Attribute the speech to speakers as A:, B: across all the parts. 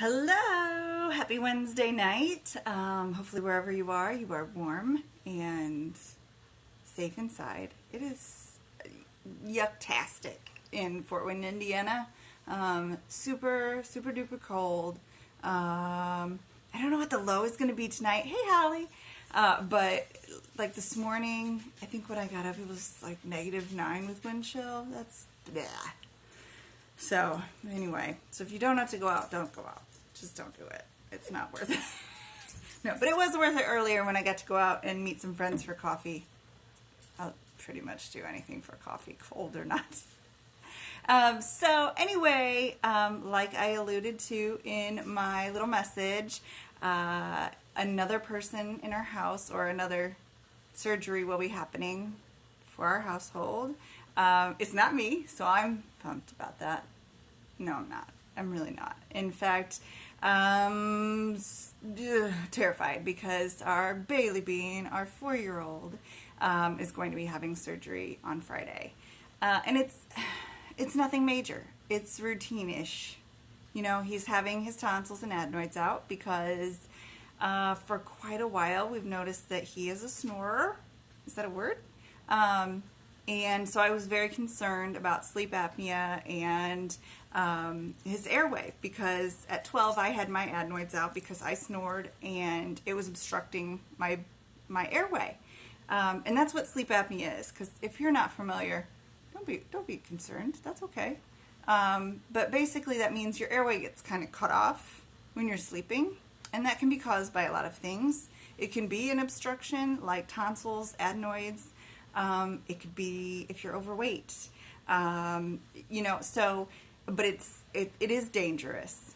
A: Hello! Happy Wednesday night. Hopefully wherever you are warm and safe inside. It is yucktastic in Fort Wayne, Indiana. Super duper cold. I don't know what the low is going to be tonight. Hey, Holly! But like this morning, I think when I got up it was like -9 with wind chill. That's bleh. So anyway, if you don't have to go out, don't go out. Just don't do it. It's not worth it. No, but it was worth it earlier when I got to go out and meet some friends for coffee. I'll pretty much do anything for coffee, cold or not. So anyway, like I alluded to in my little message, another person in our house or another surgery will be happening for our household. It's not me, so I'm pumped about that. No, I'm not. I'm really not. In fact, terrified because our Bailey Bean, our 4-year-old, is going to be having surgery on Friday. And it's nothing major. It's routine-ish. You know, he's having his tonsils and adenoids out because for quite a while we've noticed that he is a snorer. Is that a word? And so I was very concerned about sleep apnea and his airway because at 12 I had my adenoids out because I snored and it was obstructing my airway. And that's what sleep apnea is, because if you're not familiar, don't be concerned. That's okay. But basically that means your airway gets kind of cut off when you're sleeping, and that can be caused by a lot of things. It can be an obstruction like tonsils, adenoids. It could be if you're overweight, you know, but it is dangerous,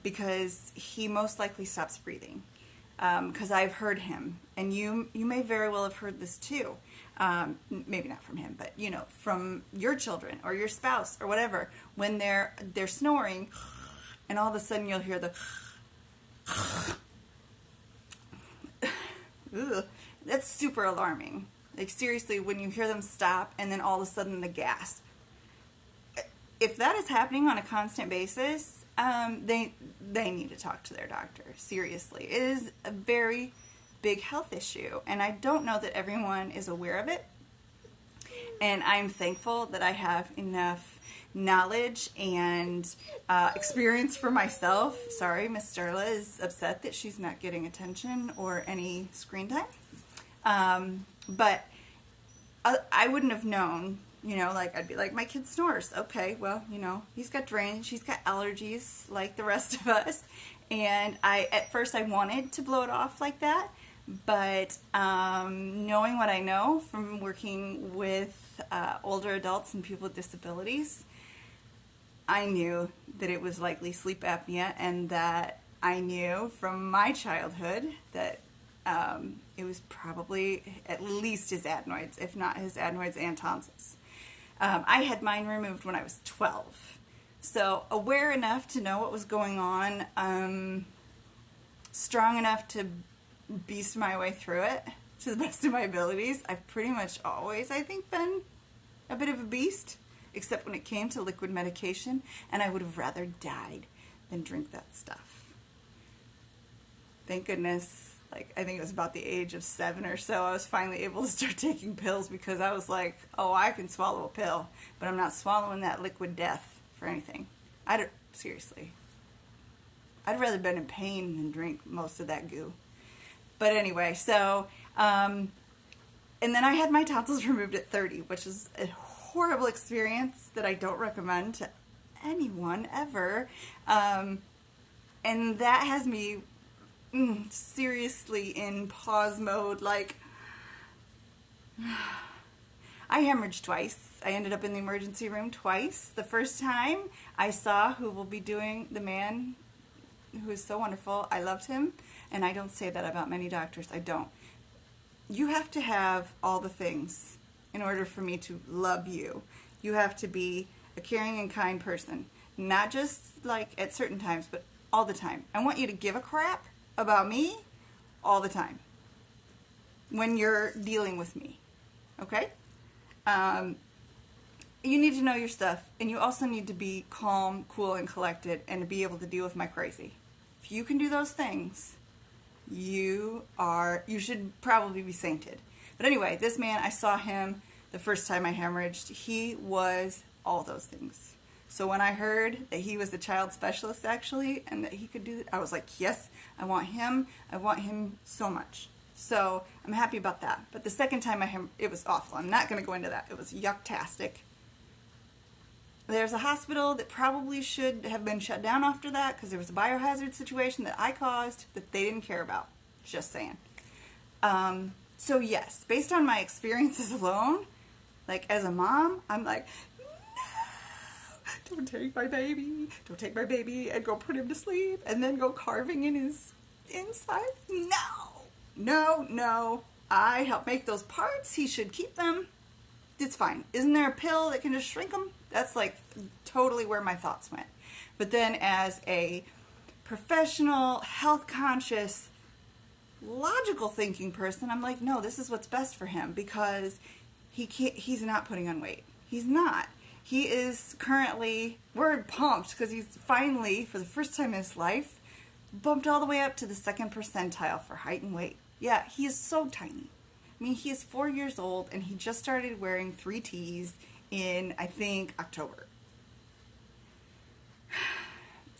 A: because he most likely stops breathing, because I've heard him, and you may very well have heard this too, maybe not from him, but you know, from your children or your spouse or whatever, when they're snoring and all of a sudden you'll hear the ugh, that's super alarming. Like seriously, when you hear them stop and then all of a sudden the gasp. If that is happening on a constant basis, they need to talk to their doctor. Seriously. It is a very big health issue, and I don't know that everyone is aware of it. And I'm thankful that I have enough knowledge and experience for myself. Sorry, Miss Starla is upset that she's not getting attention or any screen time. But I wouldn't have known, you know, like I'd be like, my kid snores. Okay, well, you know, he's got drainage, he's got allergies like the rest of us. And at first I wanted to blow it off like that, but knowing what I know from working with older adults and people with disabilities, I knew that it was likely sleep apnea, and that I knew from my childhood that it was probably at least his adenoids, if not his adenoids and tonsils. I had mine removed when I was 12. So aware enough to know what was going on, strong enough to beast my way through it to the best of my abilities. I've pretty much always, I think, been a bit of a beast, except when it came to liquid medication, and I would have rather died than drink that stuff. Thank goodness. Like, I think it was about the age of 7 or so, I was finally able to start taking pills, because I was like, oh, I can swallow a pill, but I'm not swallowing that liquid death for anything. Seriously. I'd rather been in pain than drink most of that goo. But anyway, so, and then I had my tonsils removed at 30, which is a horrible experience that I don't recommend to anyone ever. And that has me seriously in pause mode. Like, I hemorrhaged twice. I ended up in the emergency room twice. The first time I saw who will be doing the man who is so wonderful. I loved him, and I don't say that about many doctors. I don't. You have to have all the things in order for me to love you. You have to be a caring and kind person, not just like at certain times, but all the time. I want you to give a crap about me all the time when you're dealing with me, okay? you need to know your stuff, and you also need to be calm, cool, and collected, and to be able to deal with my crazy. If you can do those things, you should probably be sainted. But anyway, this man, I saw him the first time I hemorrhaged. He was all those things. So when I heard that he was a child specialist, actually, and that he could do it, I was like, yes, I want him. I want him so much. So I'm happy about that. But the second time it was awful. I'm not going to go into that. It was yucktastic. There's a hospital that probably should have been shut down after that because there was a biohazard situation that I caused that they didn't care about. Just saying. So yes, based on my experiences alone, like as a mom, I'm like, no, don't take my baby. Don't take my baby and go put him to sleep and then go carving in his inside. No. I help make those parts. He should keep them. It's fine. Isn't there a pill that can just shrink them? That's like totally where my thoughts went. But then as a professional, health conscious, logical thinking person, I'm like, no, this is what's best for him because he's not putting on weight. He's not. He is currently, we're pumped because he's finally, for the first time in his life, bumped all the way up to the 2nd percentile for height and weight. Yeah, he is so tiny. I mean, he is 4 years old, and he just started wearing 3 T's in, I think, October.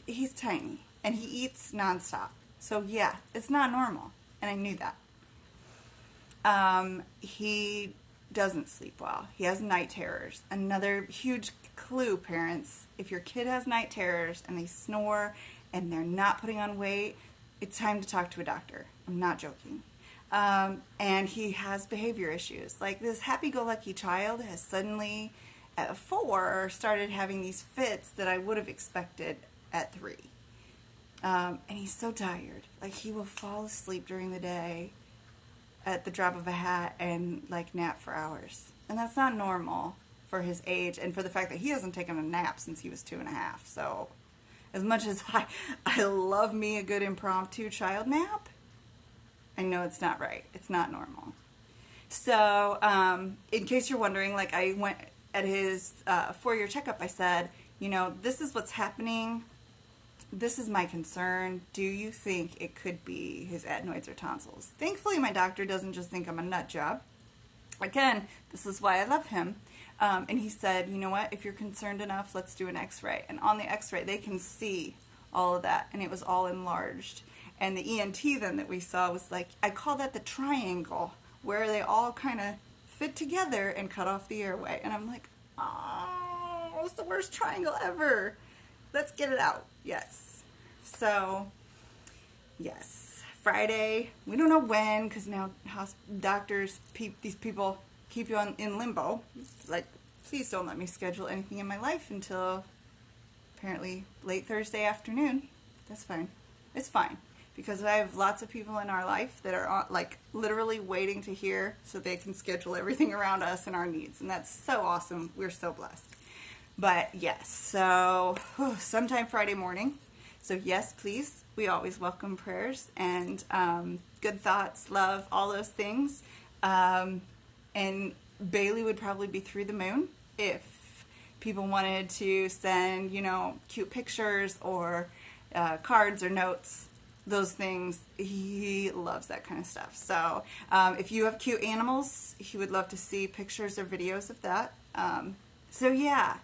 A: He's tiny, and he eats nonstop. So, yeah, it's not normal, and I knew that. He doesn't sleep well. He has night terrors. Another huge clue, parents, if your kid has night terrors and they snore and they're not putting on weight, it's time to talk to a doctor. I'm not joking. And he has behavior issues. Like this happy-go-lucky child has suddenly, at 4, started having these fits that I would have expected at 3. And he's so tired. Like he will fall asleep during the day at the drop of a hat and like nap for hours. And that's not normal for his age and for the fact that he hasn't taken a nap since he was 2.5. So as much as I love me a good impromptu child nap, I know it's not right. It's not normal. So, in case you're wondering, like I went at his 4-year checkup, I said, you know, this is what's happening. This is my concern. Do you think it could be his adenoids or tonsils? Thankfully, my doctor doesn't just think I'm a nut job. Again, this is why I love him. And he said, you know what, if you're concerned enough, let's do an x-ray. And on the x-ray, they can see all of that, and it was all enlarged. And the ENT then that we saw was like, I call that the triangle, where they all kind of fit together and cut off the airway. And I'm like, oh, it's the worst triangle ever. Let's get it out. Yes. So, yes. Friday, we don't know when, because now doctors, these people keep you in limbo. Like, please don't let me schedule anything in my life until apparently late Thursday afternoon. That's fine. It's fine. Because I have lots of people in our life that are like literally waiting to hear so they can schedule everything around us and our needs. And that's so awesome. We're so blessed. But yes, so sometime Friday morning. So yes, please, we always welcome prayers and good thoughts, love, all those things. And Bailey would probably be through the moon if people wanted to send, you know, cute pictures or cards or notes. Those things, he loves that kind of stuff. So if you have cute animals, he would love to see pictures or videos of that. So yeah.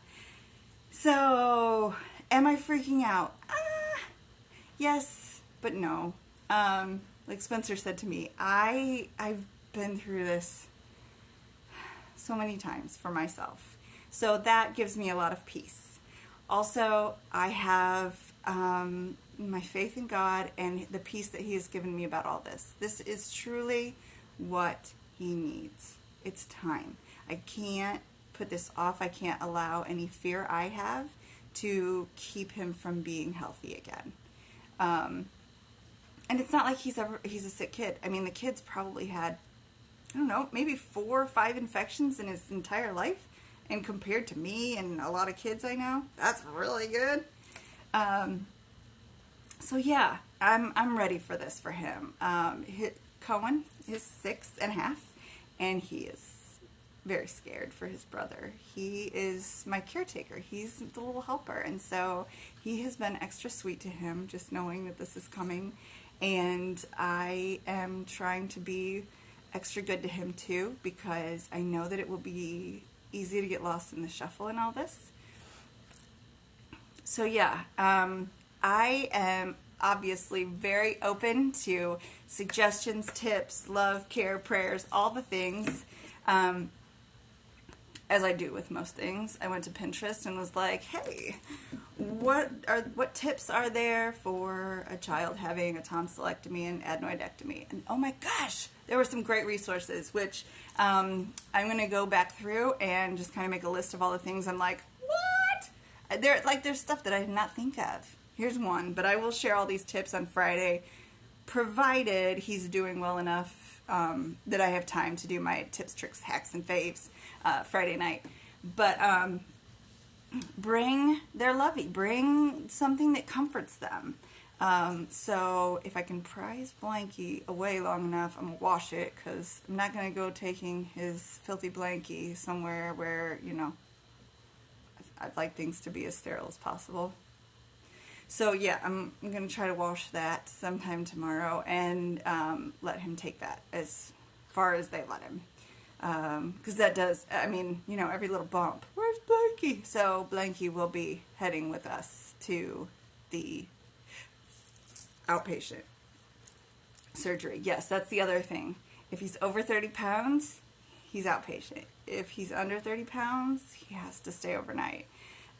A: So am I freaking out? Yes, but no. Like Spencer said to me, I've been through this so many times for myself. So that gives me a lot of peace. Also, I have my faith in God and the peace that he has given me about all this. This is truly what he needs. It's time. I can't put this off. I can't allow any fear I have to keep him from being healthy again. And it's not like he's a sick kid. I mean, the kid's probably had, I don't know, maybe 4 or 5 infections in his entire life. And compared to me and a lot of kids I know, that's really good. So yeah, I'm ready for this for him. Cohen is 6.5, and he is very scared for his brother. He is my caretaker. He's the little helper. And so he has been extra sweet to him, just knowing that this is coming. And I am trying to be extra good to him too, because I know that it will be easy to get lost in the shuffle and all this. So yeah, I am obviously very open to suggestions, tips, love, care, prayers, all the things. As I do with most things, I went to Pinterest and was like, hey, what tips are there for a child having a tonsillectomy and adenoidectomy? And oh my gosh, there were some great resources, which I'm going to go back through and just kind of make a list of all the things I'm like, what? There's stuff that I did not think of. Here's one, but I will share all these tips on Friday, provided he's doing well enough that I have time to do my tips, tricks, hacks, and faves Friday night. But bring their lovey. Bring something that comforts them. So if I can prize Blanky away long enough, I'm going to wash it, because I'm not going to go taking his filthy Blanky somewhere where, you know, I'd like things to be as sterile as possible. So yeah, I'm going to try to wash that sometime tomorrow and let him take that as far as they let him. Because that does, I mean, you know, every little bump, where's Blanky? So Blanky will be heading with us to the outpatient surgery. Yes, that's the other thing. If he's over 30 pounds, he's outpatient. If he's under 30 pounds, he has to stay overnight.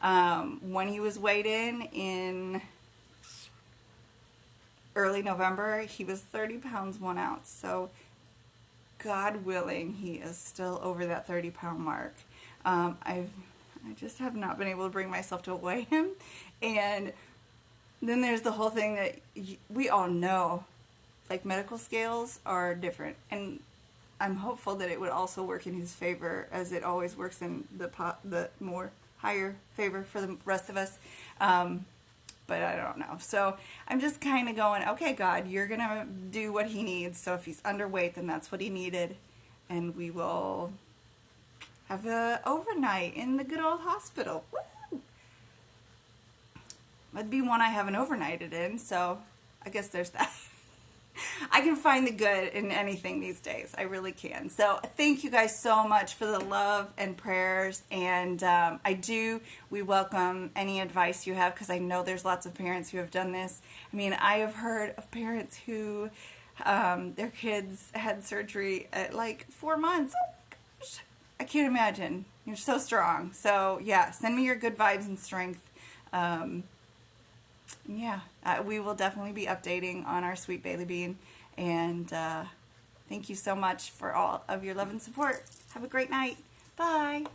A: When he was weighed in early November, he was 30 pounds 1 ounce. So God willing, he is still over that 30-pound mark. I just have not been able to bring myself to weigh him. And then there's the whole thing that we all know, like, medical scales are different. And I'm hopeful that it would also work in his favor, as it always works in the more higher favor for the rest of us. But I don't know. So I'm just kind of going, okay, God, you're going to do what he needs. So if he's underweight, then that's what he needed. And we will have an overnight in the good old hospital. Woo! That'd be one I haven't overnighted in. So I guess there's that. I can find the good in anything these days. I really can. So thank you guys so much for the love and prayers. And we welcome any advice you have, because I know there's lots of parents who have done this. I mean, I have heard of parents who their kids had surgery at like 4 months. Oh my gosh. I can't imagine. You're so strong. So yeah, send me your good vibes and strength. We will definitely be updating on our sweet Bailey Bean. And thank you so much for all of your love and support. Have a great night. Bye.